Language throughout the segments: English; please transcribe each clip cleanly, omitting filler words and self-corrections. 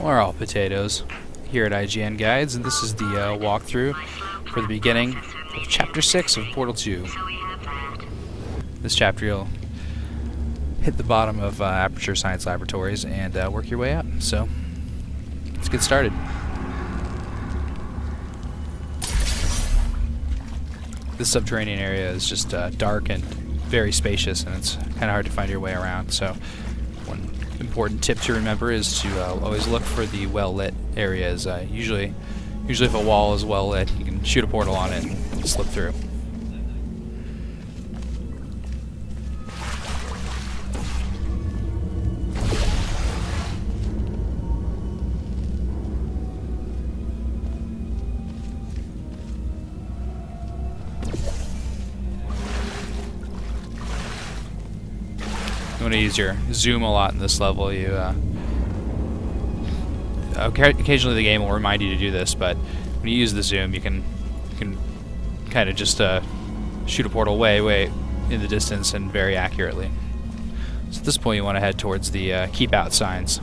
We're all potatoes here at IGN Guides, and this is the walkthrough for the beginning of Chapter 6 of Portal 2. This chapter you'll hit the bottom of Aperture Science Laboratories and work your way up. So, let's get started. This subterranean area is just dark and very spacious, and it's kind of hard to find your way around. So, one important tip to remember is to always look for the well-lit areas. Usually if a wall is well lit, you can shoot a portal on it and slip through. You want to use your zoom a lot in this level. You occasionally the game will remind you to do this, but when you use the zoom, you can kind of just shoot a portal way in the distance and very accurately. So at this point, you want to head towards the keep out signs.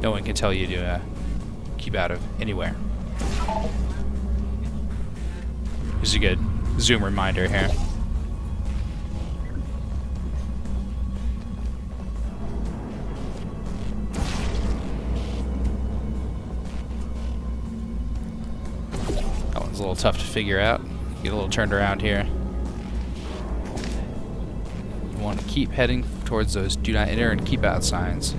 No one can tell you to keep out of anywhere. Here's a good zoom reminder here. It's a little tough to figure out. Get a little turned around here. You want to keep heading towards those do not enter and keep out signs.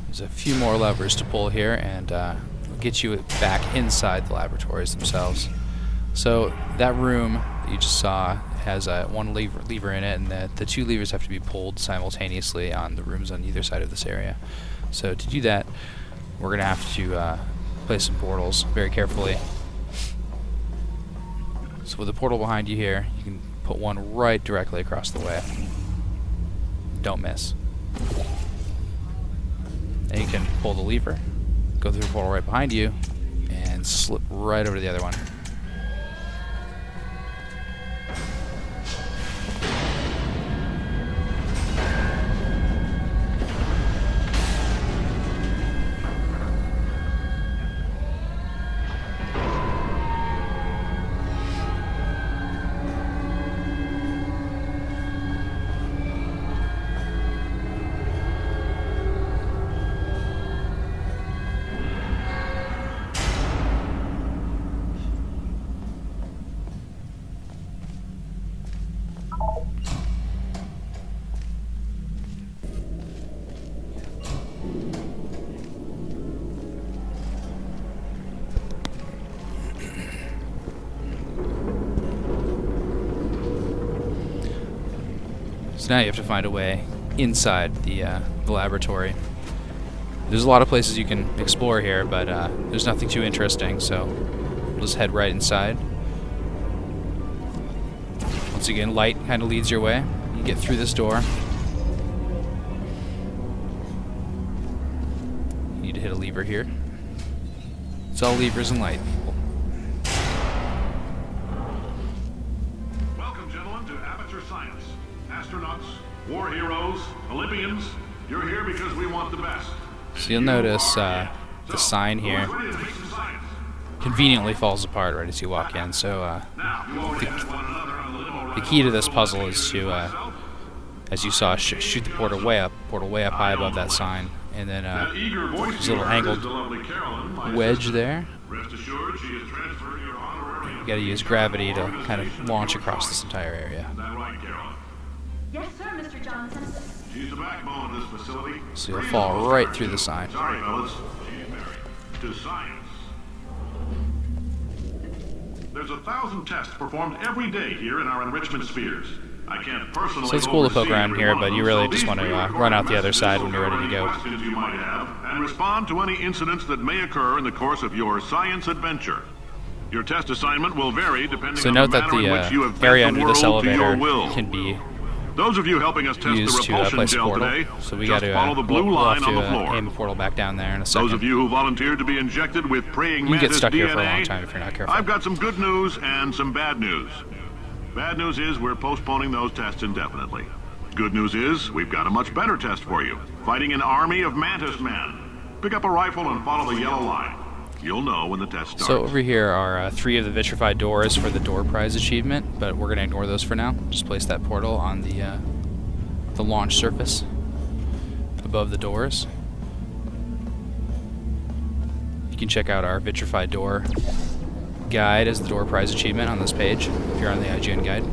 There's a few more levers to pull here, and it'll get you back inside the laboratories themselves. So that room that you just saw has one lever in it, and the two levers have to be pulled simultaneously on the rooms on either side of this area. So to do that, we're going to have to place some portals very carefully. So with the portal behind you here, you can put one right directly across the way. Don't miss. And you can pull the lever, go through the portal right behind you, and slip right over to the other one. So now you have to find a way inside the laboratory. There's a lot of places you can explore here, but there's nothing too interesting, so we'll just head right inside. Once again, light kind of leads your way. You get through this door. You need to hit a lever here. It's all levers and light, people. Welcome, gentlemen, to Aperture Science. Astronauts, war heroes, Olympians, you're here because we want the best. So you'll notice the sign here conveniently falls apart right as you walk in. So the key to this puzzle is to, as you saw, shoot the portal way up high above that sign, and then there's a little angled wedge there. You got to use gravity to kind of launch across this entire area. Yes, sir, Mr. Johnson. She's the backbone of this facility. So you'll fall right through the sign. Sorry, fellas. To science. There's 1,000 tests performed every day here in our enrichment spheres. I can't personally So it's cool to poke oversee around every here, one of but them, you really so just these want to pre-recorded run out the other messages side will when you're cover ready to any go. questions you might have, and respond to any incidents that may occur in the course of your science adventure. Your test assignment will vary depending So on note the that manner in the which you have area bent the under this world to your elevator will. can be Those of you helping us test the used to repulsion place a gel portal. today, So we got just to follow the blue we'll line have on to the floor. aim a portal back down there in a second. Those of you who volunteered to be injected with praying You can get mantis stuck DNA, here for a long time if you're not careful. I've got some good news and some bad news. Bad news is we're postponing those tests indefinitely. Good news is we've got a much better test for you. Fighting an army of mantis men. Pick up a rifle and follow the yellow line. You'll know when the test starts. So over here are 3 of the vitrified doors for the door prize achievement, but we're going to ignore those for now. Just place that portal on the launch surface above the doors. You can check out our vitrified door guide as the door prize achievement on this page if you're on the IGN guide.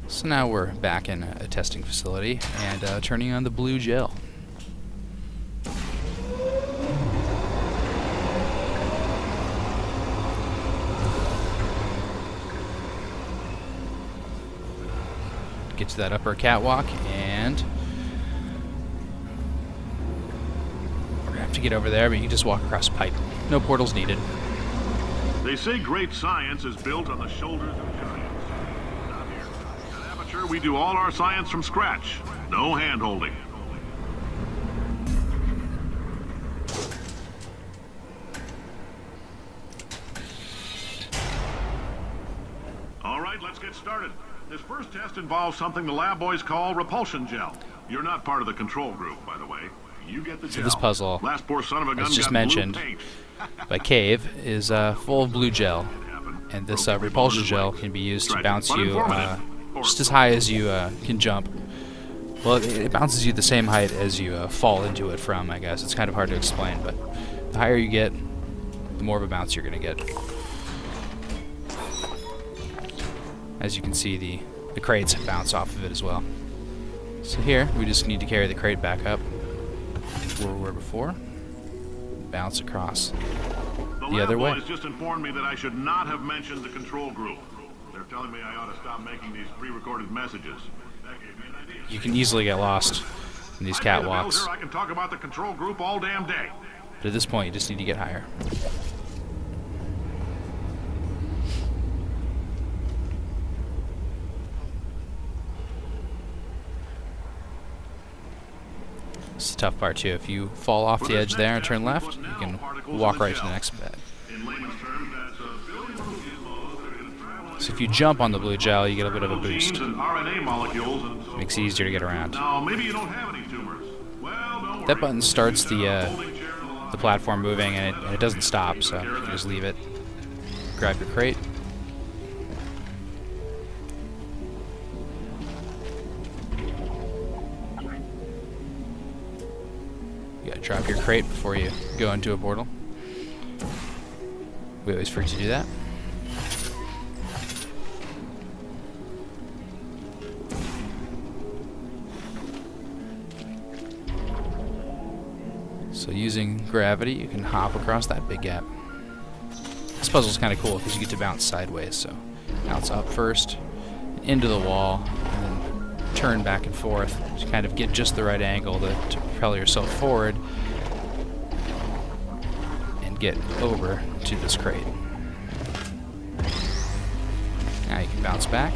So now we're back in a testing facility and turning on the blue gel. Get to that upper catwalk, and we're gonna have to get over there, but you can just walk across a pipe. No portals needed. They say great science is built on the shoulders of giants. Not here. At Aperture, we do all our science from scratch. No hand-holding. All right, let's get started. This first test involves something the lab boys call repulsion gel. You're not part of the control group, by the way. You get the gel. So this puzzle, Last poor son of a gun as just got blue mentioned paint. by Cave, is full of blue gel, and this repulsion gel can be used to bounce you just as high as you can jump. Well, it bounces you the same height as you fall into it from, I guess. It's kind of hard to explain, but the higher you get, the more of a bounce you're going to get. As you can see, the crates bounce off of it as well. So here, we just need to carry the crate back up where we were before. Bounce across the other way. The lab boys just informed me that I should not have mentioned the control group. They're telling me I ought to stop making these pre-recorded messages. That gave me an idea. You can easily get lost in these catwalks, I can talk about the control group all damn day. but at this point, you just need to get higher. It's the tough part too. If you fall off the edge there and turn left, you can walk right to the next bed. In layman's terms, that's a billion gizmos that are going to travel. So if you jump on the blue gel, you get a bit of a boost. Proteins and RNA molecules and so Makes it easier to get around. Now, maybe you don't have any tumors. Well, don't worry. That button starts the Folding chair in the lobby. platform moving, and it doesn't stop, so you can just leave it. Grab your crate. You gotta drop your crate before you go into a portal. We always forget to do that. So using gravity, you can hop across that big gap. This puzzle's kind of cool because you get to bounce sideways. So bounce up first, into the wall, and then turn back and forth to kind of get just the right angle to propel yourself forward and get over to this crate. Now you can bounce back.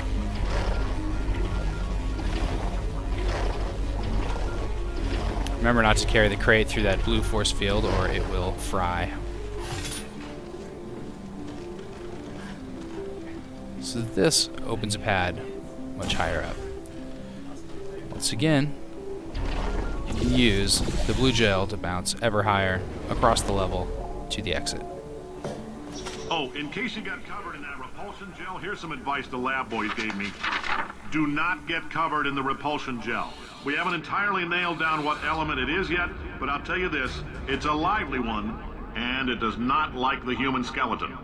Remember not to carry the crate through that blue force field or it will fry. So this opens a pad much higher up. Once again, you can use the blue gel to bounce ever higher across the level to the exit. Oh, in case you got covered in that repulsion gel, here's some advice the lab boys gave me. Do not get covered in the repulsion gel. We haven't entirely nailed down what element it is yet, but I'll tell you this, it's a lively one, and it does not like the human skeleton.